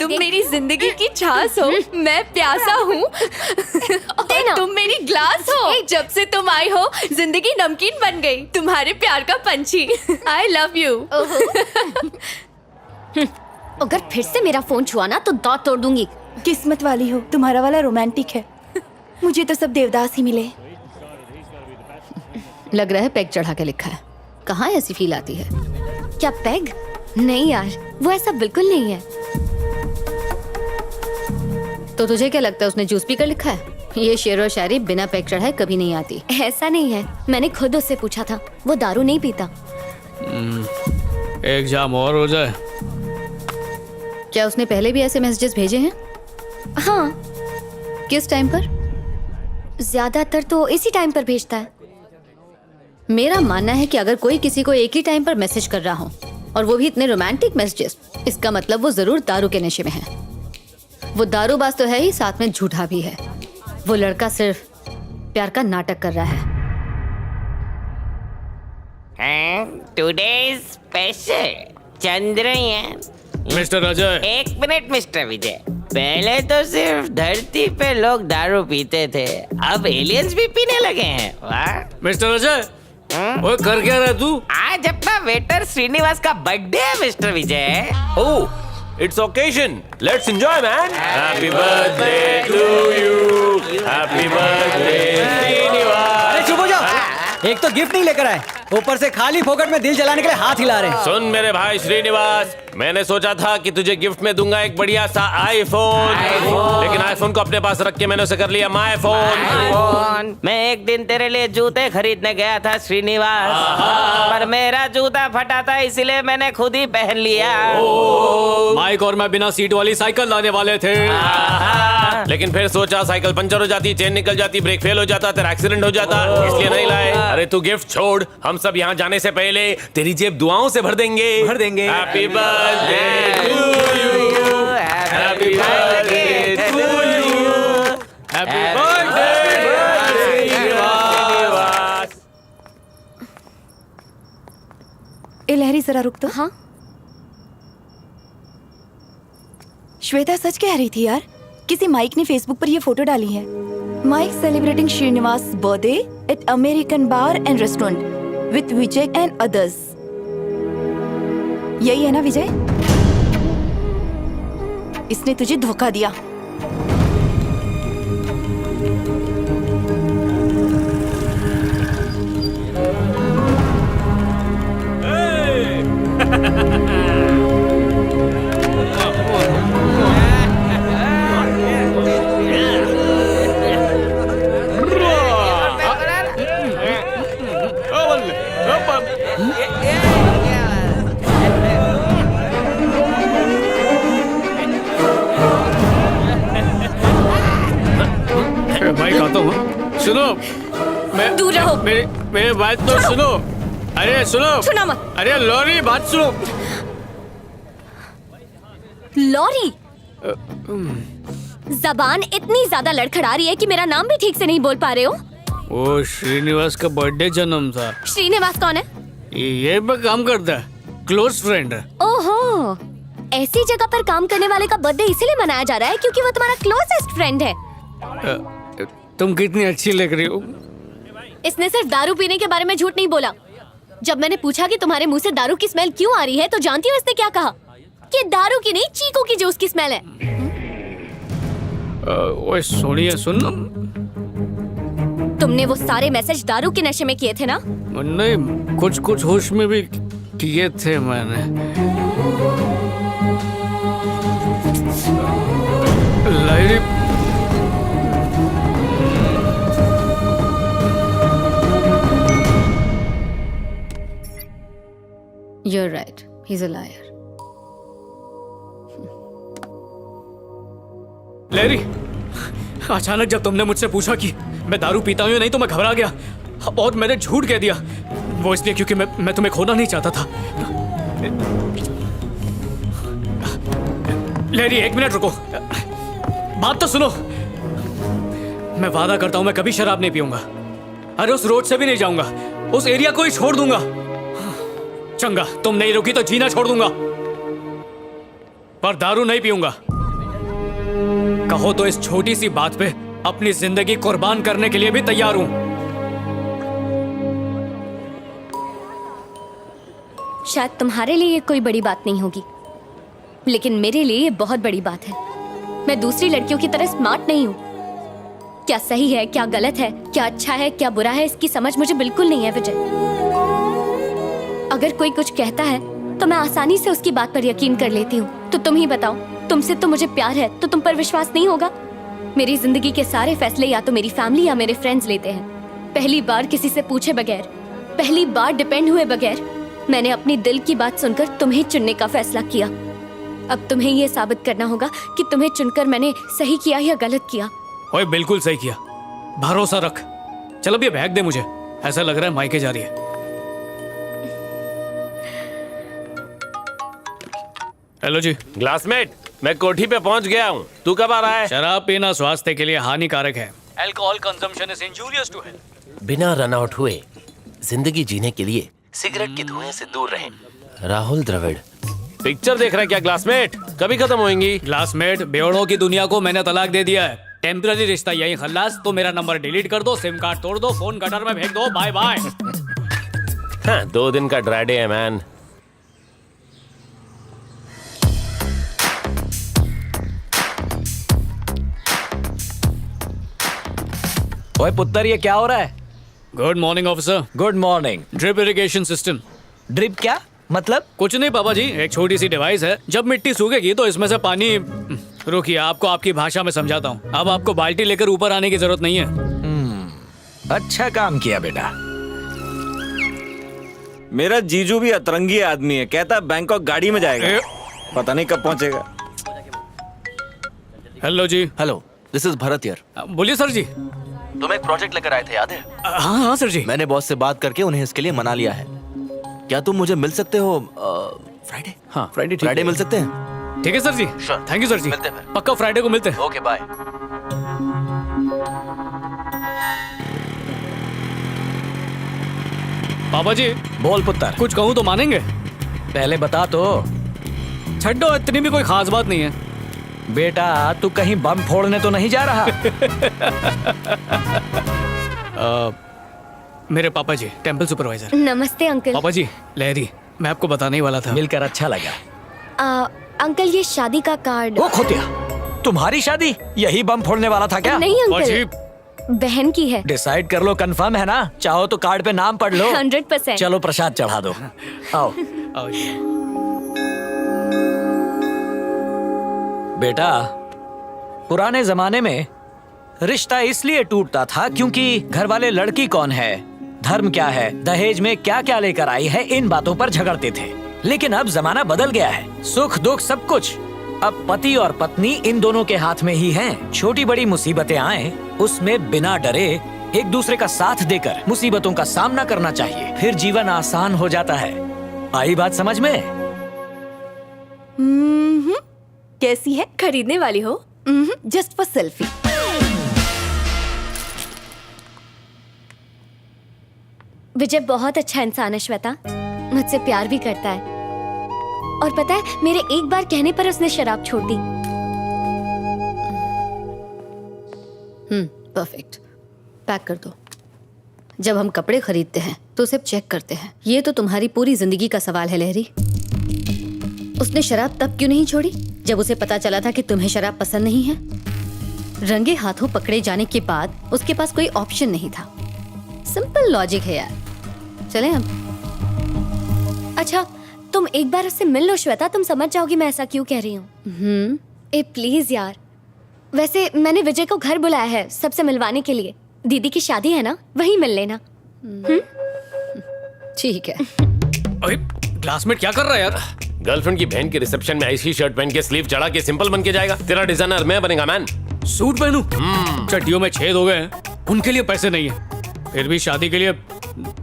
तुम मेरी जिंदगी की छास हो, मैं प्यासा हूँ और तुम मेरी ग्लास हो। जब से तुम आई हो जिंदगी नमकीन बन गई, तुम्हारे प्यार का पंछी। I love you. अगर फिर से मेरा फोन छुआ ना तो दांत तोड़ दूंगी। किस्मत वाली हो, तुम्हारा वाला रोमांटिक है। मुझे तो सब देवदास ही मिले। लग रहा है पैग चढ़ा के लिखा है। कहाँ ऐसी फील आती है? क्या पैग? नहीं यार, वो ऐसा बिल्कुल नहीं है। तो तुझे क्या लगता है उसने जूस पीकर लिखा है? ये शेर और शायरी बिना पैग चढ़ाए कभी नहीं आती। ऐसा नहीं है, मैंने खुद उससे पूछा था, वो दारू नहीं पीता। एक जाम और हो जाए। क्या उसने पहले भी ऐसे मैसेजेस भेजे हैं? हाँ। किस टाइम पर? ज्यादातर तो इसी टाइम पर भेजता है। मेरा मानना है कि अगर कोई किसी को एक ही टाइम पर मैसेज कर रहा हो और वो भी इतने रोमांटिक मैसेजेस, इसका मतलब वो जरूर दारू के नशे में है। वो दारूबाज तो है ही, साथ में झूठा भी है। वो लड़का सिर्फ प्यार का नाटक कर रहा है। Today special Chandrayaan. Mister Ajay. एक मिनट मिस्टर विजय, पहले तो सिर्फ धरती पे लोग दारू पीते थे, अब एलियंस भी पीने लगे हैं। वाह। मिस्टर अजय, ओए कर क्या रहा है तू? आज अपना वेटर श्रीनिवास का बर्थडे है mister Vijay. Oh, it's occasion. Let's enjoy, man. Happy birthday to you. Happy birthday, Srinivas. अरे चुप हो जाओ। एक तो गिफ्ट नहीं लेकर आए, ऊपर से खाली फोकट में दिल जलाने के लिए हाथ हिला रहे हैं। सुन मेरे भाई श्रीनिवास, मैंने सोचा था कि तुझे गिफ्ट में दूंगा एक बढ़िया सा आईफोन, लेकिन आईफोन को अपने पास रख के मैंने उसे कर लिया माय फोन। मैं एक दिन तेरे लिए जूते खरीदने गया था श्रीनिवास, पर मेरा जूता फटा था, इसलिए मैंने खुद ही पहन लिया। माइक और मैं बिना सीट वाली साइकिल लाने वाले थे, लेकिन फिर सोचा साइकिल पंचर हो जाती, चेन निकल जाती, ब्रेक फेल हो जाता, तेरा एक्सीडेंट हो जाता, इसलिए नहीं लाए। अरे तू गिफ्ट छोड़, हम सब यहाँ जाने से पहले तेरी जेब दुआओं से भर देंगे। Happy birthday to you, happy birthday to you, happy birthday Srinivas. ए लहरी, जरा रुक तो। हाँ? श्वेता सच कह रही थी यार, किसी माइक ने फेसबुक पर ये फोटो डाली है। Mike celebrating Srinivas birthday at American bar and restaurant with Vijay and others. यही है ना विजय? इसने तुझे धोखा दिया। भाई खाता हूँ। सुनो, मैं दूर रहो। मेरी बात तो सुनो। अरे सुनो, सुना मत। अरे लॉरी, बात सुनो। लॉरी, जबान इतनी ज्यादा लड़खड़ा रही है कि मेरा नाम भी ठीक से नहीं बोल पा रहे हो। वो श्रीनिवास का बर्थडे जन्म था। श्रीनिवास कौन है? ये पे काम करता है, क्लोज फ्रेंड है। ओहो, ऐसी जगह पर काम करने वाले का बर्थडे इसीलिए मनाया जा रहा है क्योंकि वो तुम्हारा क्लोजेस्ट फ्रेंड है। तुम कितनी अच्छी लग रही हो। इसने सिर्फ दारू पीने के बारे में झूठ नहीं बोला। जब मैंने पूछा कि तुम्हारे मुंह से दारू की स्मेल क्यों आ रही है, तो जानती हो इसने क्या कहा? कि दारू की नहीं, चीकू की जूस की स्मेल है। ओए सुनिए, सुन। तुमने वो सारे मैसेज दारू के नशे में किए थे ना? नहीं, कुछ कुछ होश में भी किए थे मैंने। लाइरी, You're right. He's a liar. Larry, अचानक जब तुमने मुझसे पूछा कि मैं दारू पीता हूँ या नहीं, तो मैं घबरा गया और मैंने झूठ कह दिया। वो इसलिए क्योंकि मैं तुम्हें खोना नहीं चाहता था। लैरी, एक मिनट रुको, बात तो सुनो। मैं वादा करता हूं मैं कभी शराब नहीं पीऊंगा। अरे उस रोड से भी नहीं जाऊंगा, उस एरिया को ही छोड़ दूंगा। चंगा, तुम नहीं रुकी तो जीना छोड़ दूंगा। पर दारू नहीं पीऊंगा। कहो तो इस छोटी सी बात पे अपनी जिंदगी कुर्बान करने के लिए भी तैयार हूं। शायद तुम्हारे लिए ये कोई बड़ी बात नहीं होगी, लेकिन मेरे लिए ये बहुत बड़ी बात है। मैं दूसरी लड़कियों की तरह स्मार्ट नहीं हूँ। क्या सही है, क्या गलत है, क्या अच्छा है, क्या बुरा है, इसकी समझ मुझे बिल्कुल नहीं है विजय। अगर कोई कुछ कहता है तो मैं आसानी से उसकी बात पर यकीन कर लेती हूँ। तो तुम ही बताओ, तुमसे तो मुझे प्यार है तो तुम पर विश्वास नहीं होगा? मेरी जिंदगी के सारे फैसले या तो मेरी फैमिली या मेरे फ्रेंड्स लेते हैं। पहली बार किसी से पूछे बगैर, पहली बार डिपेंड हुए बगैर मैंने अपनी दिल की बात सुनकर तुम्हें चुनने का फैसला किया। अब तुम्हें ये साबित करना होगा कि तुम्हें चुनकर मैंने सही किया या गलत किया। ओए बिल्कुल सही किया, भरोसा रख। चल अब ये बैग दे मुझे, ऐसा लग रहा है मायके जा रही है। हेलो जी। ग्लासमेट, मैं कोठी पे पहुंच गया हूँ। तू कब आ रहा है? शराब पीना स्वास्थ्य के लिए हानिकारक है। Alcohol consumption is injurious to health. बिना रन आउट हुए जिंदगी जीने के लिए सिगरेट के धुएं से दूर रहें। राहुल द्रविड़। पिक्चर देख रहा है क्या ग्लासमेट? कभी खत्म होंगी। क्लासमेट, बेवड़ों की दुनिया को मैंने तलाक दे दिया है। टेम्पररी रिश्ता यही खल्लास। तो मेरा नंबर डिलीट कर दो, सिम कार्ड तोड़ दो, फोन गटर में फेंक दो, बाय बाय। हाँ, 2 दिन का ड्राई डे है मैन। ओए पुत्तर, ये क्या हो रहा है? Good morning officer. Good morning. Drip irrigation system. Drip क्या मतलब? कुछ नहीं पापा जी, एक छोटी सी डिवाइस है। जब मिट्टी सूखेगी तो इसमें से पानी। रुकिए, आपको आपकी भाषा में समझाता हूँ। अब आपको बाल्टी लेकर ऊपर आने की जरूरत नहीं है। अच्छा काम किया बेटा। मेरा जीजू भी अतरंगी आदमी है, कहता बैंकॉक गाड़ी में जाएगा, पता नहीं कब पहुंचेगा। Hello ji. Hello, this is Bharat here. बोलिए सर जी। तुम एक प्रोजेक्ट लेकर आए थे, याद है? हाँ हाँ सर जी। मैंने बॉस से बात करके उन्हें इसके लिए मना लिया है। क्या तुम मुझे मिल सकते हो फ्राइडे? हाँ फ्राइडे। फ्राइडे मिल सकते हैं? ठीक है सर जी। Sure. थैंक यू सर जी। मिलते हैं। पक्का फ्राइडे को मिलते हैं। Okay bye. पापा जी। बोल पुत्तर। कुछ कहूँ तो मानेंगे? पहले बता तो। छड्डो, इतनी भी कोई खास बात नहीं है। बेटा तू कहीं बम फोड़ने तो नहीं जा रहा? मेरे पापा जी टेंपल सुपरवाइजर। नमस्ते अंकल। पापा जी, लहरी, मैं आपको बताने ही वाला था। मिलकर अच्छा लगा। अंकल ये शादी का कार्ड। वो खोतिया, तुम्हारी शादी? यही बम फोड़ने वाला था क्या? नहीं पापा जी, अंकल, बहन की है। डिसाइड कर लो, कंफर्म है ना? चाहो तो कार्ड पे नाम पढ़ लो। 100%। चलो प्रसाद चढ़ा दो। आओ आओ जी। बेटा, पुराने जमाने में रिश्ता इसलिए टूटता था क्योंकि घर वाले लड़की कौन है, धर्म क्या है, दहेज में क्या क्या लेकर आई है, इन बातों पर झगड़ते थे। लेकिन अब जमाना बदल गया है। सुख दुख सब कुछ अब पति और पत्नी इन दोनों के हाथ में ही हैं। छोटी बड़ी मुसीबतें आए, उसमें बिना डरे एक दूसरे का साथ देकर मुसीबतों का सामना करना चाहिए, फिर जीवन आसान हो जाता है। आई बात समझ में? कैसी है? खरीदने वाली हो? Just for selfie. विजय बहुत अच्छा इंसान है श्वेता, मुझसे प्यार भी करता है। और पता है, मेरे एक बार कहने पर उसने शराब छोड़ दी। परफेक्ट। पैक कर दो। जब हम कपड़े खरीदते हैं तो उसे चेक करते हैं। ये तो तुम्हारी पूरी जिंदगी का सवाल है लहरी। उसने शराब तब क्यों नहीं छोड़ी जब उसे पता चला था कि तुम्हें शराब पसंद नहीं है? रंगे हाथों पकड़े जाने के बाद उसके पास कोई ऑप्शन नहीं था। सिंपल लॉजिक है यार। चलें अब। अच्छा, तुम एक बार उससे मिल लो श्वेता, तुम समझ जाओगी मैं ऐसा क्यों कह रही हूँ। ए प्लीज यार। वैसे मैंने विजय को घर बुलाया है सबसे मिलवाने के लिए। दीदी की शादी है ना, वहीं मिल लेना। ठीक है। अरे क्लासमेट क्या कर रहा है यार? गर्लफ्रेंड की बहन के रिसेप्शन में ऐसी शर्ट पहन के स्लीव चढ़ा के सिंपल बन के जाएगा? तेरा डिजाइनर मैं बनेगा मैन। सूट पहनूं? चड्डियों में छेद हो गए हैं, उनके लिए पैसे नहीं है। फिर भी शादी के लिए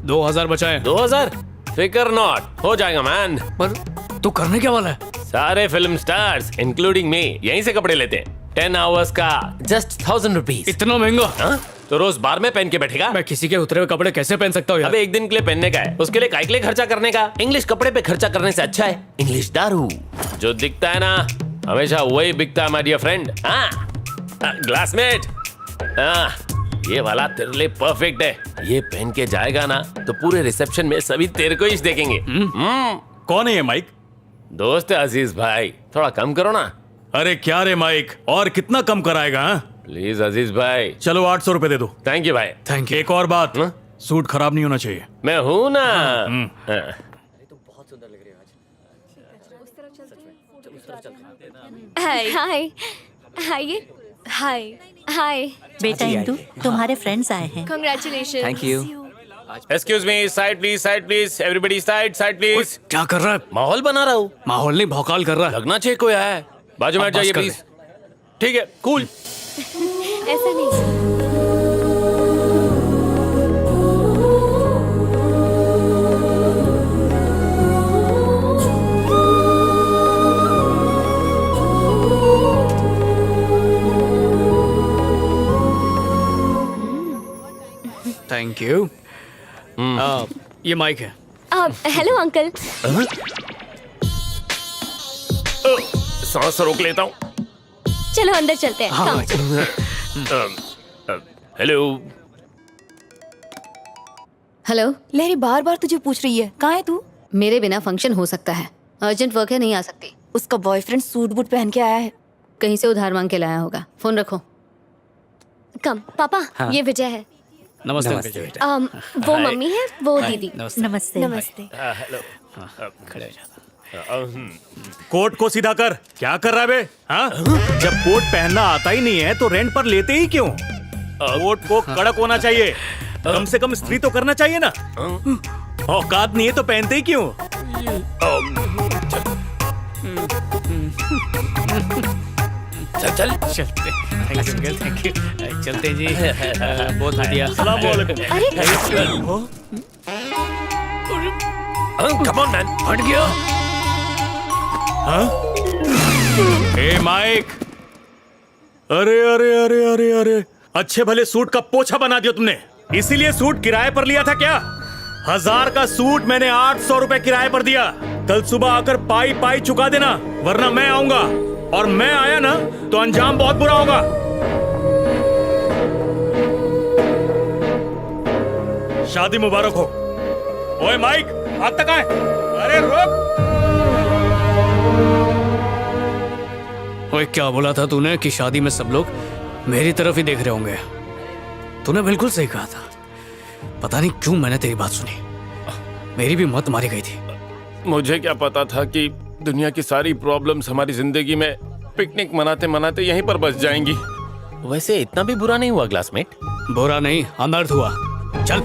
2000 बचाए। 2000? फिकर नॉट, हो जाएगा मैन। पर तू करने क्या वाला है? सारे फिल्म स्टार्स इंक्लूडिंग मी यहीं से कपड़े लेते हैं। 10 आवर्स का जस्ट 1000 रुपीज। इतना महंगा? हाँ? तो रोज बार में पहन के बैठेगा? मैं किसी के उतरे हुए कपड़े कैसे पहन सकता हूँ यार? अबे एक दिन के लिए पहनने का है, उसके लिए काय के लिए खर्चा करने का? इंग्लिश कपड़े पे खर्चा करने से अच्छा है इंग्लिश दारू। जो दिखता है ना हमेशा वही बिकता है माय डियर फ्रेंड। हाँ ग्लासमेट, हाँ ये वाला तेरे लिए परफेक्ट है। ये पहन के जाएगा ना तो पूरे रिसेप्शन में सभी तेरे को ही देखेंगे। कौन है ये माइक? दोस्त है अजीज भाई, थोड़ा कम करो ना। अरे क्या रे माइक, और कितना कम कराएगा? हाँ? प्लीज अजीज भाई। चलो 800 रुपए दे दो। थैंक यू भाई। Thank you. एक और बात, सूट खराब नहीं होना चाहिए। मैं हूं ना। हाँ। हाय हाय हाय हाय हाय। बेटा इंदु, तुम्हारे फ्रेंड्स आए हैं। Congratulation. Thank you. Excuse me, side please, everybody side please. क्या कर रहा है? माहौल बना रहा हूँ। माहौल नहीं, भौकाल कर रहा है। लगना चाहिए कोई आया है। बाजू में हट जाइए कर प्लीज। ठीक है, कूल। ऐसा नहीं। Thank you. ये माइक है। Hello uncle. सांस रोक लेता हूँ। चलो अंदर चलते हैं। हाँ, हेलो। हेलो। लहरी बार बार तुझे पूछ रही है, कहाँ है तू? मेरे बिना फंक्शन हो सकता है, अर्जेंट वर्क है, नहीं आ सकती। उसका बॉयफ्रेंड सूट बूट पहन के आया है। कहीं से उधार मांग के लाया होगा। फोन रखो। कम पापा। ये विजय है। नमस्ते अंकल जी। वो मम्मी है, वो दीदी। नमस्ते। नमस्ते। हेलो। खड़े हो जा। कोट को सीधा कर। क्या कर रहा है बे? हाँ? जब कोट पहनना आता ही नहीं है तो रेंट पर लेते ही क्यों? कोट को कड़क होना चाहिए, कम से कम इस्त्री तो करना चाहिए ना। औकात नहीं है तो पहनते ही क्यों? चल चलते। Thank you. चलते जी। बहुत बढ़िया। सलाम वालेकुम। Come on man. हट गया। हाँ? ए माइक, अरे अरे अरे अरे अरे, अच्छे भले सूट का पोछा बना दिया तुमने। इसीलिए सूट किराए पर लिया था क्या? 1000 का सूट मैंने 800 रुपए किराए पर दिया। कल सुबह आकर पाई पाई चुका देना, वरना मैं आऊंगा, और मैं आया ना तो अंजाम बहुत बुरा होगा। शादी मुबारक हो। ओए माइक, हाथ तक आए। अरे रोक। ओए क्या बोला था तूने कि शादी में सब लोग मेरी तरफ ही देख रहे होंगे? तूने बिल्कुल सही कहा था। पता नहीं क्यों मैंने तेरी बात सुनी। मेरी भी मत मारी गई थी। मुझे क्या पता था कि दुनिया की सारी प्रॉब्लम्स हमारी जिंदगी में पिकनिक मनाते मनाते यहीं पर बस जाएंगी। वैसे इतना भी बुरा नहीं हुआ क्लासमेट। बुरा नहीं, अनर्थ हुआ। चल।